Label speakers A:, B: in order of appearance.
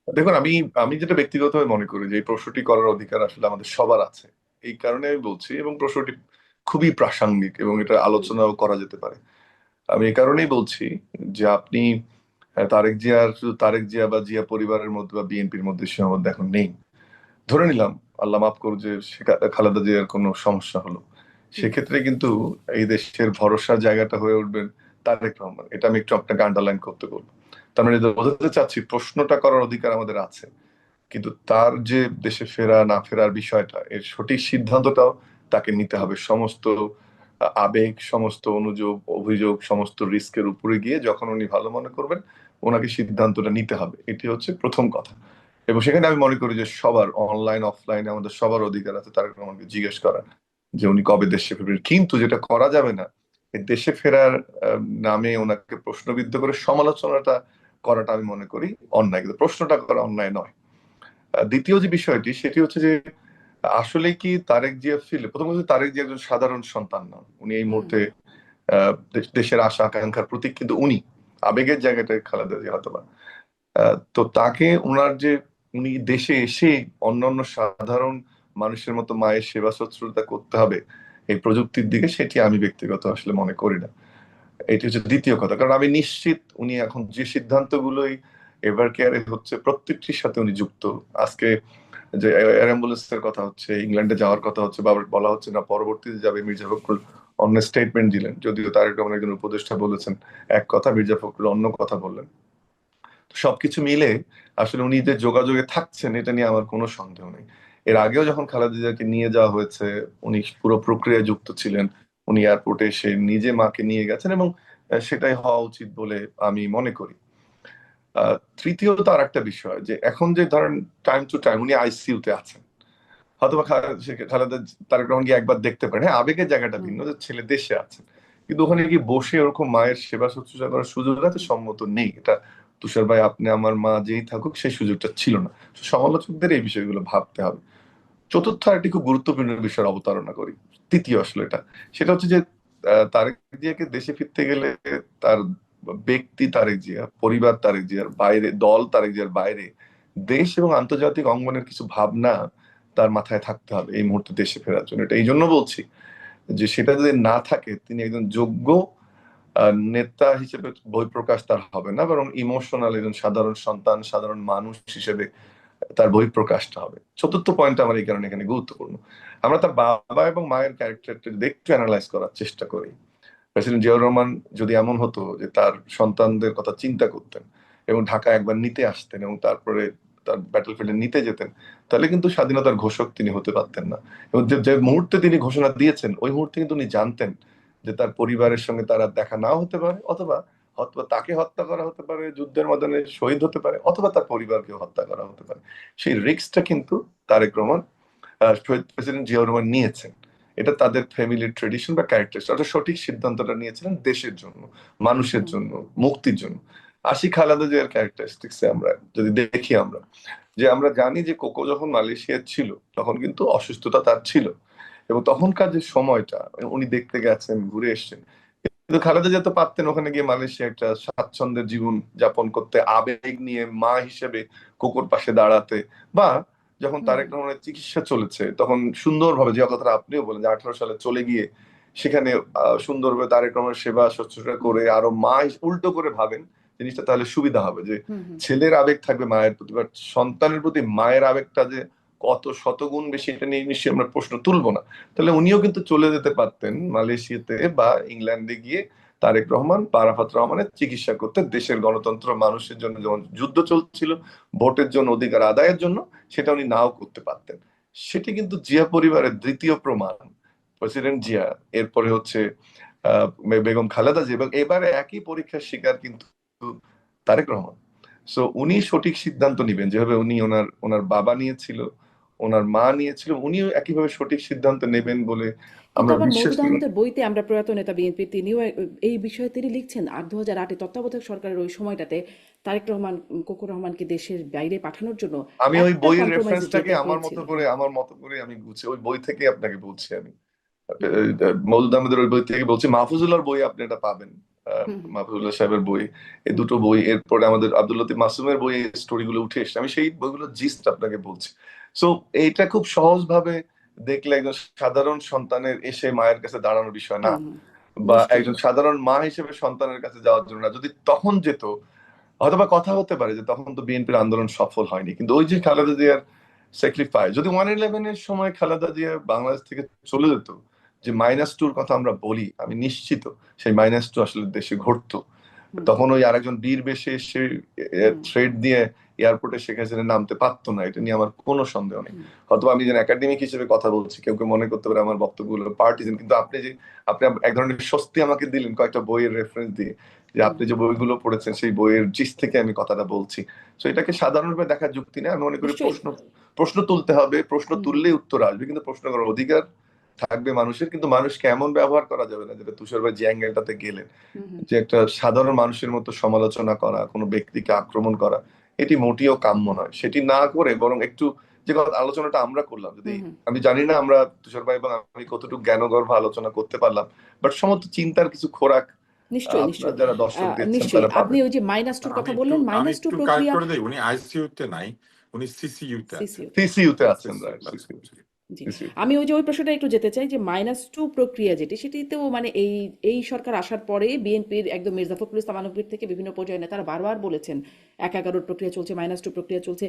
A: দেখুন, আমি আমি যেটা ব্যক্তিগতভাবে মনে করি যে এই প্রশ্নটি করার অধিকার আসলে আমাদের সবার আছে। এই কারণে আমি বলছি, এবং প্রশ্নটি খুবই প্রাসঙ্গিক এবং এটা
B: হুম,
A: আলোচনাও করা যেতে পারে। আমি এই কারণেই বলছি যে আপনি তারেক জিয়ার, শুধু তারেক জিয়া বা জিয়া পরিবারের মধ্যে বা বিএনপির মধ্যে সীমাবদ্ধ এখন নেই। ধরে নিলাম, আল্লাহ মাফ করুক, যে খালেদা জিয়ার কোনো সমস্যা হলো,
B: হুম,
A: সেক্ষেত্রে কিন্তু এই দেশের ভরসার জায়গাটা হয়ে উঠবেন তারেক রহমান। এটা আমি একটু আপনাকে আন্ডারলাইন করতে বলবো। তার মানে বোঝাতে চাচ্ছি, প্রশ্নটা করার অধিকার আমাদের আছে, কিন্তু তার যে দেশে ফেরা না ফেরার বিষয়টা, এর সঠিক সিদ্ধান্তটাও তাকে নিতে হবে। সমস্ত আবেগ, সমস্ত অনুযোগ, অভিযোগ, সমস্ত রিস্কের উপরে গিয়ে যখন উনি ভালো মনে করবেন, ওনাকে সিদ্ধান্তটা নিতে হবে। এটি হচ্ছে প্রথম কথা। এবং সেখানে আমি মনে করি যে সবার, অনলাইন অফলাইনে, আমাদের সবার অধিকার আছে তারেক রহমানকে জিজ্ঞেস করার যে উনি কবে দেশে ফিরবেন। কিন্তু যেটা করা যাবে না, এই দেশে ফেরার নামে ওনাকে প্রশ্নবিদ্ধ করে সমালোচনাটা করাটা আমি মনে করি অন্যায়, কিন্তু প্রশ্নটা করা অন্যায় নয়। দ্বিতীয় যে বিষয়টি, সেটি হচ্ছে যে আসলে কি তারেক জিয়া ফিরলে, প্রথম কথা, তারেক জিয়া একজন সাধারণ সন্তান নন। উনি এই
B: হুম,
A: মুহূর্তে দেশের আশা আকাঙ্ক্ষার প্রতীক, কিন্তু উনি আবেগের জায়গাটায় খালেদা জিয়া হয়তো বা। তো তাকে ওনার যে, উনি দেশে এসে অন্যান্য সাধারণ মানুষের মতো মায়ের সেবা শুশ্রূষা করতে হবে এই প্রযুক্তির দিকে, সেটি আমি ব্যক্তিগত আসলে মনে করি না। এটি হচ্ছে দ্বিতীয় কথা। কারণ আমি নিশ্চিত উনি এখন যে সিদ্ধান্তগুলোই এভার কেয়ারে হচ্ছে, প্রত্যেকটির সাথে উনি যুক্ত। আজকে যে এয়ার অ্যাম্বুলেন্সের কথা হচ্ছে, ইংল্যান্ডে যাওয়ার কথা হচ্ছে, বা আবার বলা হচ্ছে না পরবর্তীতে যাবে, মির্জা ফখরুল অন্য স্টেটমেন্ট দিলেন, যদিও তারেক রহমান একজন উপদেষ্টা বলেছেন এক কথা, মির্জা ফখরুল অন্য কথা বললেন। তো সবকিছু মিলে আসলে উনি যে যোগাযোগে থাকছেন, এটা নিয়ে আমার কোনো সন্দেহ নেই। এর আগেও যখন খালেদা জিয়াকে নিয়ে যাওয়া হয়েছে, উনি পুরো প্রক্রিয়ায় যুক্ত ছিলেন। উনি এয়ারপোর্টে এসে নিজে মাকে নিয়ে গেছেন, এবং সেটাই হওয়া উচিত বলে আমি মনে করি। তৃতীয়ত আর একটা বিষয়, যে এখন যে ধরেন টাইম টু টাইম উনি আইসিইউ তে আছেন, হয়তোবা খালেদা, তারেক রহমান গিয়ে একবার দেখতে পারেন, হ্যাঁ আবেগের জায়গাটা
B: হুম,
A: ভিন্ন, যে ছেলে দেশে আছেন, কিন্তু ওখানে গিয়ে বসে ওরকম মায়ের সেবা শুশ্রূষা করার সুযোগ আছে সম্মত নেই। এটা তুষার ভাই, আপনি, আমার মা, যেই থাকুক, সেই সুযোগটা ছিল না। সমালোচকদের এই বিষয়গুলো ভাবতে হবে। চতুর্থ আরেকটি খুব গুরুত্বপূর্ণ বিষয়ের অবতারণা করি, তৃতীয় আসলে এটা, সেটা হচ্ছে যে তারেক জিয়াকে দেশে ফিরতে গেলে তার ব্যক্তি তারেক জিয়া, পরিবার তারেক জিয়ার বাইরে, দল তারেক জিয়ার বাইরে, দেশ এবং আন্তর্জাতিক অঙ্গনের কিছু ভাবনা তার মাথায় থাকতে হবে এই মুহূর্তে দেশে ফেরার জন্য। এটা এই জন্য বলছি যে সেটা যদি না থাকে, তিনি একজন যোগ্য নেতা হিসেবে বহিঃপ্রকাশ তার হবে না, বরং ইমোশনাল একজন সাধারণ সন্তান, সাধারণ মানুষ হিসেবে তার বহিঃপ্রকাশটা হবে। চতুর্থ পয়েন্ট আমার এই কারণে এখানে গুরুত্বপূর্ণ। আমরা তার বাবা এবং মায়ের ক্যারেক্টারটা যদি একটু অ্যানালাইজ করার চেষ্টা করি, প্রেসিডেন্ট জিয়াউর রহমান যদি এমন হতো যে তার সন্তানদের কথা চিন্তা করতেন এবং ঢাকা একবার নিতে আসতেন এবং তারপরে তার ব্যাটল ফিল্ডে নিতে যেতেন, তাহলে কিন্তু স্বাধীনতার ঘোষক তিনি হতে পারতেন না। এবং যে যে মুহূর্তে তিনি ঘোষণা দিয়েছেন, ওই মুহূর্তে কিন্তু উনি জানতেন যে তার পরিবারের সঙ্গে তারা দেখা নাও হতে পারে, অথবা অথবা তাকে হত্যা করা হতে পারে, যুদ্ধের ময়দানে শহীদ হতে পারে, অথবা তার পরিবারকে হত্যা করা হতে পারে। সেই রিস্কটা কিন্তু তারেক রহমান, শহীদ প্রেসিডেন্ট জিয়াউর রহমান নিয়েছেন। এটা তাদের ফ্যামিলির ট্রেডিশন বা ক্যারেক্টার, অর্থাৎ সঠিক সিদ্ধান্তটা নিয়েছিলেন দেশের জন্য, মানুষের
B: হুম,
A: জন্য, মুক্তির জন্য। আসি খালেদা জিয়ার ক্যারেক্টারিস্টিক্সে, আমরা যদি দেখি, আমরা যে আমরা জানি যে কোকো যখন মালয়েশিয়া ছিল, তখন কিন্তু অসুস্থতা তার ছিল, এবং তখনকার যে সময়টা উনি দেখতে গেছেন, ঘুরে এসেছেন। কিন্তু খালেদা জিয়া তো পারতেন ওখানে গিয়ে মালয়েশিয়া একটা স্বাচ্ছন্দ্যের জীবন যাপন করতে, আবেগ নিয়ে মা হিসেবে কোকোর পাশে দাঁড়াতে, বা যখন
B: হুম,
A: তারেক রহমানের চিকিৎসা চলেছে তখন সুন্দরভাবে, যে কথাটা আপনিও বলেন, যে 18 সালে চলে গিয়ে সেখানে সুন্দরভাবে তারেক রহমানের সেবা শুশ্রূষা
B: হুম,
A: করে, আরো মা উল্টো করে ভাবেন জিনিসটা, তাহলে সুবিধা হবে যে
B: হুম, হুম,
A: ছেলের আবেগ থাকবে মায়ের প্রতি, বাট সন্তানের প্রতি মায়ের আবেগটা যে কত শতগুণ বেশি, এটা নিয়ে নিশ্চয়ই আমরা প্রশ্ন তুলবো না। তাহলে উনিও কিন্তু চলে যেতে পারতেন মালয়েশিয়াতে বা ইংল্যান্ডে গিয়ে তারেক রহমান বা আরাফাত রহমানের চিকিৎসা করতে, দেশের গণতন্ত্র, মানুষের জন্য যখন যুদ্ধ চলছিল, ভোটের জন্য, অধিকার আদায়ের জন্য, সেটা উনি নাও করতে পারতেন। সেটি কিন্তু জিয়া পরিবারের দ্বিতীয় প্রমাণ, প্রেসিডেন্ট জিয়া, এরপরে হচ্ছে বেগম খালেদা জিয়া, এবং এবারে একই পরীক্ষার শিকার কিন্তু তারেক রহমান। সো উনি সঠিক সিদ্ধান্ত নিবেন, যেভাবে উনি ওনার ওনার বাবা নিয়েছিল, ওনার মা নিয়েছিল, উনিও একইভাবে সঠিক সিদ্ধান্ত নেবেন বলে
B: কিন্তু
A: আমরা
B: আবার
A: বিশ্বাস
B: মওদুদ
A: করি।
B: আহমদের বইতে আমরা প্রয়াত নেতা বিএনপি তিনিও এই বিষয়ে তিনি লিখছেন, আর 2008-এ তত্ত্বাবধায়ক সরকারের ওই সময়টাতে তারেক রহমান কোকো রহমানকে দেশের বাইরে পাঠানোর জন্য
A: আমি ওই
B: একটা
A: বইয়ের
B: কম্প্রোমাইজে
A: রেফারেন্সটাকে
B: যেতে
A: আমার
B: হয়েছিল।
A: মতো করে, আমি বুঝছি, ওই বই থেকে আপনাকে বলছি আমি। মওদুদ আহমেদের ওই বই থেকে বলছি, মাহফুজুল্লাহর বই আপনি এটা পাবেন। মাহফুজুল্লাহ সাহেবের বই, এই দুটো বই, এরপরে আমাদের আব্দুল লতিফ মাসুমের বই স্টোরিগুলো উঠে এসছে, আমি সেই বইগুলো জিস্ট আপনাকে বলছি। সো এইটা খুব সহজ ভাবে দেখলে একজন সাধারণ সন্তানের এসে মায়ের কাছে দাঁড়ানোর বিষয় না,
B: হুম,
A: বা
B: নিশ্চয়ই।
A: একজন সাধারণ মা হিসেবে সন্তানের কাছে যাওয়ার জন্য না। যদি তখন যেত, হয়তোবা কথা হতে পারে যে তখন তো বিএনপির আন্দোলন সফল হয়নি, কিন্তু ওই যে খালেদা জিয়ার স্যাক্রিফাইস, যদি 111-এর সময় খালেদা জিয়া বাংলাদেশ থেকে চলে যেত, যে -2 কথা আমরা বলি, আমি নিশ্চিত সেই -2 আসলে দেশে ঘটতো।
B: হুম,
A: তখন ওই আরেকজন বীর বেশে এসে
B: হুম,
A: থ্রেড দিয়ে এয়ারপোর্টে শেখ হাসিনা নামতে পারতো না, এটা নিয়ে আমার কোনো সন্দেহ নেই।
B: হুম,
A: হয়তো আমি যেন একাডেমিক হিসেবে কথা বলছি, কেউ কেউ মনে করতে পারে আমার বক্তব্যগুলো পার্টিজান, কিন্তু আপনি এক ধরনের স্বস্তি আমাকে দিলেন কয়েকটা বইয়ের রেফারেন্স দিয়ে, যে
B: হুম,
A: আপনি যে বইগুলো পড়েছেন সেই বইয়ের জিস থেকে আমি কথাটা বলছি। তো এটাকে সাধারণভাবে দেখার যুক্তি নেই। আমি মনে করি
B: নিশ্চয়ই।
A: প্রশ্ন প্রশ্ন তুলতে হবে, প্রশ্ন
B: হুম, হুম,
A: তুললেই উত্তর আসবে, কিন্তু প্রশ্ন করার অধিকার থাকবে মানুষের। কিন্তু মানুষকে এমন ব্যবহার করা যাবে না, যেটা তুষার ভাই যে অ্যাঙ্গেলটাতে গেলেন,
B: হুম, হুম,
A: যে একটা সাধারণ মানুষের মতো সমালোচনা করা, কোনো ব্যক্তিকে আক্রমণ করা, এটি মোটেও কাম্য নয়। সেটি না করে বরং একটু, যে কথা আলোচনাটা আমরা করলাম, যদি
B: হুম, হুম।
A: আমি জানি না আমরা তুষার ভাই এবং আমি কতটুকু জ্ঞানগর্ভ আলোচনা করতে পারলাম, বাট সমস্ত চিন্তার কিছু খোরাক
B: নিশ্চয়ই,
A: আপনার
B: নিশ্চয়ই।
A: যারা দর্শক দেখছেন
B: নিশ্চয়ই
A: তারা
B: আপনি
A: পাবেন।
B: ওই যে -2
C: আমি
B: কথা
C: একটু
B: বললেন,
C: আমি
B: -2
C: একটু কারেক্ট
B: প্রক্রিয়া
C: করে দেই, উনি আইসিইউতে নাই, উনি সিসিইউতে আছেন।
B: সিসিউতে।
A: সিসিইউতে আছেন,
C: সিসিইউ
A: রাইট,
C: আছেন, জি।
B: জি।
A: সিসিইউতে।
B: আমি ওই যে ওই প্রশ্নটা একটু যেতে চাই যে -2 প্রক্রিয়া যেটি, সেটিতেও মানে এই সরকার আসার পরে বিএনপির একদম মির্জা ফখরুল ইসলাম আলমগীর থেকে বিভিন্ন পর্যায়ে নেতারা বারবার বলেছেন ১/১১ প্রক্রিয়া চলছে, -2 প্রক্রিয়া চলছে।